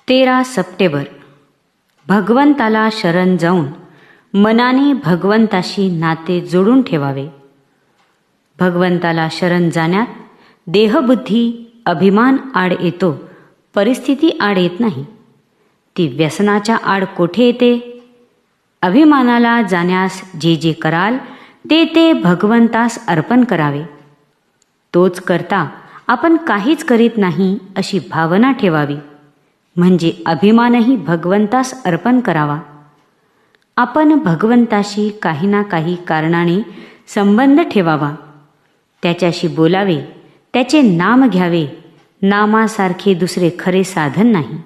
13 September. भगवंताला शरण जाऊन मनाने भगवंताशी नाते जोडून ठेवावे. भगवंताला शरण जाण्यात देहबुद्धी अभिमान आड येतो, परिस्थिती आड येत नाही. ती व्यसनाच्या आड कोठे येते? अभिमानाला जाण्यास जे जे कराल ते ते भगवंतास अर्पण करावे. तोच करता आपण काहीच करीत नाही अशी भावना ठेवावी, म्हणजे अभिमानही भगवंतास अर्पण करावा. आपण भगवंताशी काही ना काही कारणाने संबंध ठेवावा. त्याच्याशी बोलावे, त्याचे नाम घ्यावे. नामासारखे दुसरे खरे साधन नाही.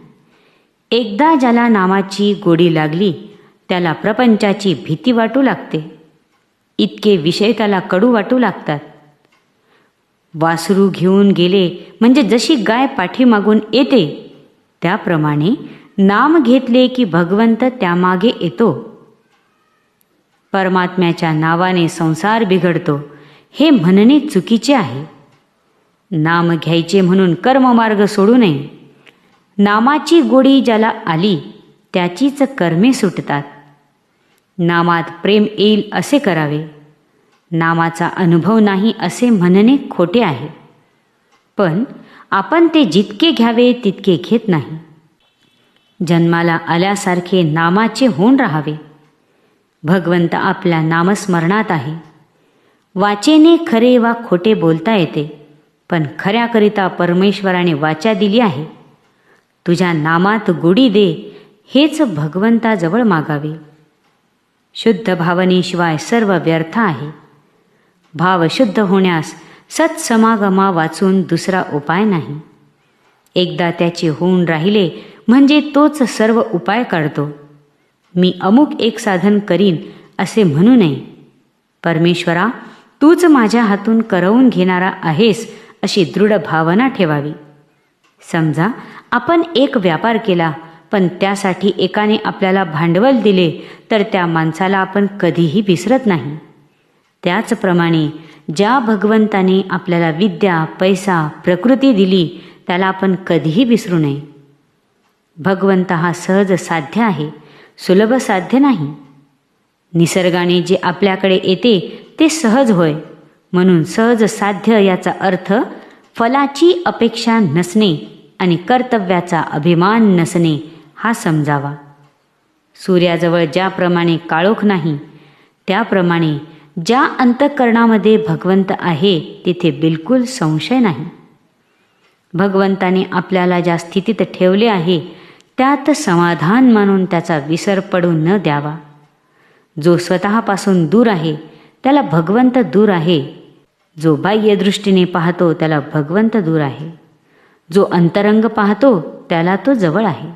एकदा ज्याला नामाची गोडी लागली त्याला प्रपंचाची भीती वाटू लागते. इतके विषय त्याला कडू वाटू लागतात. वासरू घेऊन गेले म्हणजे जशी गाय पाठीमागून येते त्याप्रमाणे नाम घेतले की भगवंत त्यामागे येतो. परमात्म्याच्या नावाने संसार बिघडतो हे म्हणणे चुकीचे आहे. नाम घ्यायचे म्हणून कर्ममार्ग सोडू नये. नामाची गोडी ज्याला आली त्याचीच कर्मे सुटतात. नामात प्रेम येईल असे करावे. नामाचा अनुभव नाही असे म्हणणे खोटे आहे. पण आपण ते जितके घ्यावे तितके घेत नाही. जन्माला आल्यासारखे नामाचे होऊन राहावे. भगवंत आपल्या नामस्मरणात आहे. वाचेने खरे वा खोटे बोलता येते, पण खऱ्याकरिता परमेश्वराने वाचा दिली आहे. तुझ्या नामात गोडी दे हेच भगवंताजवळ मागावे. शुद्ध भावनेशिवाय सर्व व्यर्थ आहे. भाव शुद्ध होण्यास सत्समागमा वाचून दुसरा उपाय नाही. एकदा त्याचे होऊन राहिले म्हणजे तोच सर्व उपाय काढतो. मी अमुक एक साधन करीन असे म्हणू नये. परमेश्वरा, तूच माझ्या हातून करवून घेणारा आहेस अशी दृढ भावना ठेवावी. समजा आपण एक व्यापार केला, पण त्यासाठी एकाने आपल्याला भांडवल दिले तर त्या माणसाला आपण कधीही विसरत नाही. त्याचप्रमाणे ज्या भगवंताने आपल्याला विद्या, पैसा, प्रकृती दिली त्याला आपण कधीही विसरू नये. भगवंत हा सहज साध्य आहे, सुलभ साध्य नाही. निसर्गाने जे आपल्याकडे येते ते सहज होय. म्हणून सहज साध्य याचा अर्थ फलाची अपेक्षा नसणे आणि कर्तव्याचा अभिमान नसणे हा समजावा. सूर्याजवळ ज्याप्रमाणे काळोख नाही त्याप्रमाणे ज्या अंतःकरणामध्ये भगवंत आहे तिथे बिलकुल संशय नाही. भगवंताने आपल्याला ज्या स्थितीत ठेवले आहे त्यात समाधान मानून त्याचा विसर पडू न द्यावा. जो स्वतःपासून दूर आहे त्याला भगवंत दूर आहे. जो बाह्य दृष्टीने पाहतो त्याला भगवंत दूर आहे. जो अंतरंग पाहतो त्याला तो जवळ आहे.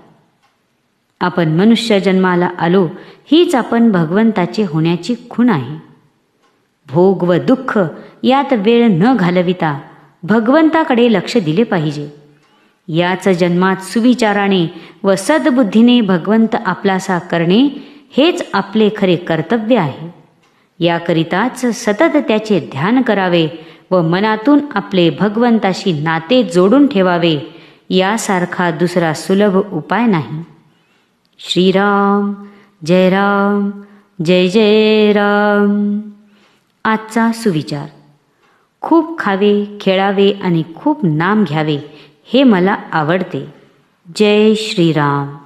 आपण मनुष्य जन्माला आलो हीच आपण भगवंताचे होण्याची खूण आहे. भोग व दुःख यात वेळ न घालविता भगवंताकडे लक्ष दिले पाहिजे. याच जन्मात सुविचाराने व सद्बुद्धीने भगवंत आपलासा करणे हेच आपले खरे कर्तव्य आहे. याकरिताच सतत त्याचे ध्यान करावे व मनातून आपले भगवंताशी नाते जोडून ठेवावे. यासारखा दुसरा सुलभ उपाय नाही. श्रीराम जय राम जय जय राम. आजचा सुविचार. खूप खावे, खेळावे आणि खूप नाम घ्यावे हे मला आवडते. जय श्रीराम.